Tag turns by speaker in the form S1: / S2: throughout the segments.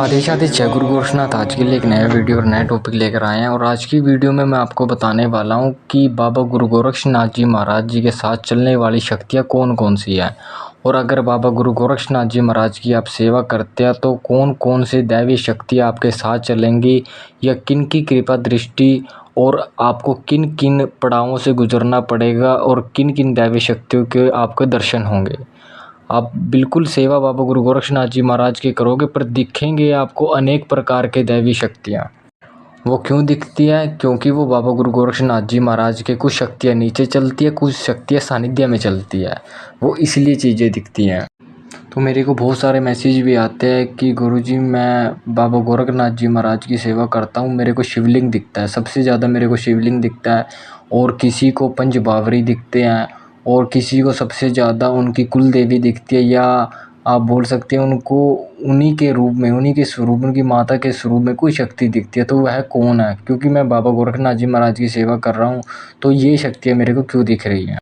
S1: आदेश आदेश जय गुरु गोरक्षनाथ। आज के लिए एक नया वीडियो और नया टॉपिक लेकर आए हैं और आज की वीडियो में मैं आपको बताने वाला हूं कि बाबा गुरु गोरक्षनाथ जी महाराज जी के साथ चलने वाली शक्तियां कौन कौन सी हैं। और अगर बाबा गुरु गोरक्षनाथ जी महाराज की आप सेवा करते हैं तो कौन कौन से दैवी शक्तियाँ आपके साथ चलेंगी या किन की कृपा दृष्टि और आपको किन किन पड़ावों से गुजरना पड़ेगा और किन किन दैवी शक्तियों के आपके दर्शन होंगे। आप बिल्कुल सेवा बाबा गुरु गोरक्षनाथ जी महाराज की करोगे पर दिखेंगे आपको अनेक प्रकार के दैवी शक्तियाँ। वो क्यों दिखती है? क्योंकि वो बाबा गुरु गोरक्षनाथ जी महाराज के कुछ शक्तियाँ नीचे चलती है, कुछ शक्तियाँ सानिध्य में चलती है, वो इसलिए चीज़ें दिखती हैं। तो मेरे को बहुत सारे मैसेज भी आते हैं कि गुरुजी मैं बाबा गोरखनाथ जी महाराज की सेवा करता हूँ, मेरे को शिवलिंग दिखता है, सबसे ज़्यादा मेरे को शिवलिंग दिखता है और किसी को पंच बावरी दिखते हैं और किसी को सबसे ज़्यादा उनकी कुल देवी दिखती है, या आप बोल सकते हैं उनको उन्हीं के रूप में, उन्हीं के स्वरूप, उनकी माता के स्वरूप में कोई शक्ति दिखती है। तो वह कौन है? क्योंकि मैं बाबा गोरखनाथ जी महाराज की सेवा कर रहा हूँ तो ये शक्तियाँ मेरे को क्यों दिख रही हैं।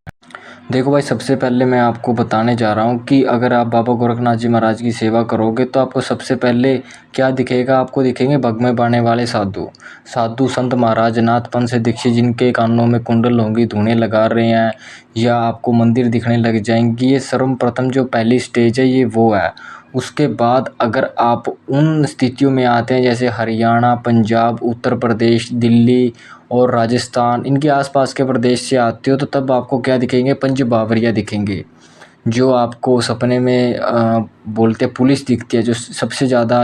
S1: देखो भाई, सबसे पहले मैं आपको बताने जा रहा हूँ कि अगर आप बाबा गोरखनाथ जी महाराज की सेवा करोगे तो आपको सबसे पहले क्या दिखेगा? आपको दिखेंगे भगमे बाने वाले साधु साधु संत महाराज नाथ पंथ से दीक्षित, जिनके कानों में कुंडल होंगी, धूने लगा रहे हैं या आपको मंदिर दिखने लग जाएंगी। ये सर्वप्रथम जो पहली स्टेज है ये वो है। उसके बाद अगर आप उन स्थितियों में आते हैं जैसे हरियाणा, पंजाब, उत्तर प्रदेश, दिल्ली और राजस्थान, इनके आसपास के प्रदेश से आते हो तो तब आपको क्या दिखेंगे? पंच बावरिया दिखेंगे, जो आपको सपने में बोलते पुलिस दिखती है। जो सबसे ज़्यादा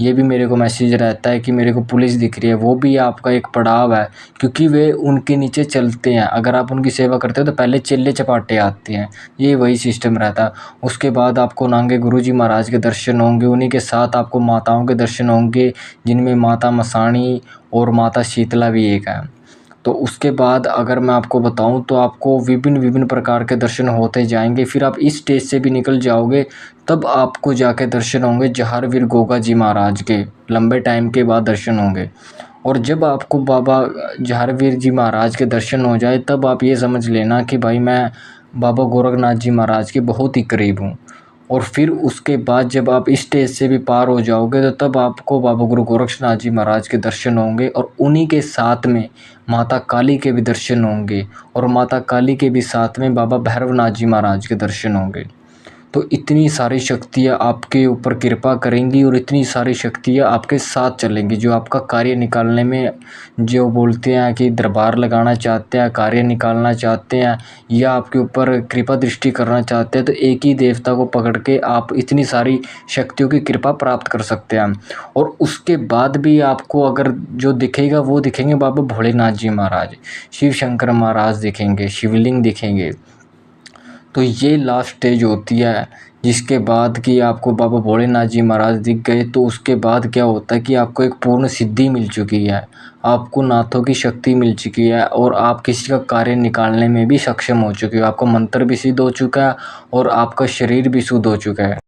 S1: ये भी मेरे को मैसेज रहता है कि मेरे को पुलिस दिख रही है, वो भी आपका एक पड़ाव है क्योंकि वे उनके नीचे चलते हैं। अगर आप उनकी सेवा करते हो तो पहले चिल्ले चपाटे आते हैं, ये वही सिस्टम रहता है। उसके बाद आपको नांगे गुरु जी महाराज के दर्शन होंगे, उन्हीं के साथ आपको माताओं के दर्शन होंगे, जिनमें माता मसाणी और माता शीतला भी एक है। तो उसके बाद अगर मैं आपको बताऊं तो आपको विभिन्न विभिन्न प्रकार के दर्शन होते जाएंगे। फिर आप इस स्टेज से भी निकल जाओगे तब आपको जाके दर्शन होंगे जहारवीर गोगा जी महाराज के, लंबे टाइम के बाद दर्शन होंगे। और जब आपको बाबा जहारवीर जी महाराज के दर्शन हो जाए तब आप ये समझ लेना कि भाई मैं बाबा गोरखनाथ जी महाराज के बहुत ही करीब हूँ। और फिर उसके बाद जब आप इस स्टेज से भी पार हो जाओगे तो तब आपको बाबा गुरु गोरक्षनाथ जी महाराज के दर्शन होंगे और उन्हीं के साथ में माता काली के भी दर्शन होंगे और माता काली के भी साथ में बाबा भैरवनाथ जी महाराज के दर्शन होंगे। तो इतनी सारी शक्तियाँ आपके ऊपर कृपा करेंगी और इतनी सारी शक्तियाँ आपके साथ चलेंगी जो आपका कार्य निकालने में, जो बोलते हैं कि दरबार लगाना चाहते हैं, कार्य निकालना चाहते हैं या आपके ऊपर कृपा दृष्टि करना चाहते हैं, तो एक ही देवता को पकड़ के आप इतनी सारी शक्तियों की कृपा प्राप्त कर सकते हैं। और उसके बाद भी आपको अगर जो दिखेगा वो दिखेंगे बाबा भोलेनाथ जी महाराज, शिव शंकर महाराज दिखेंगे, शिवलिंग दिखेंगे। तो ये लास्ट स्टेज होती है जिसके बाद कि आपको बाबा भोलेनाथ जी महाराज दिख गए तो उसके बाद क्या होता है कि आपको एक पूर्ण सिद्धि मिल चुकी है, आपको नाथों की शक्ति मिल चुकी है और आप किसी का कार्य निकालने में भी सक्षम हो चुके हो। आपको मंत्र भी सिद्ध हो चुका है और आपका शरीर भी शुद्ध हो चुका है।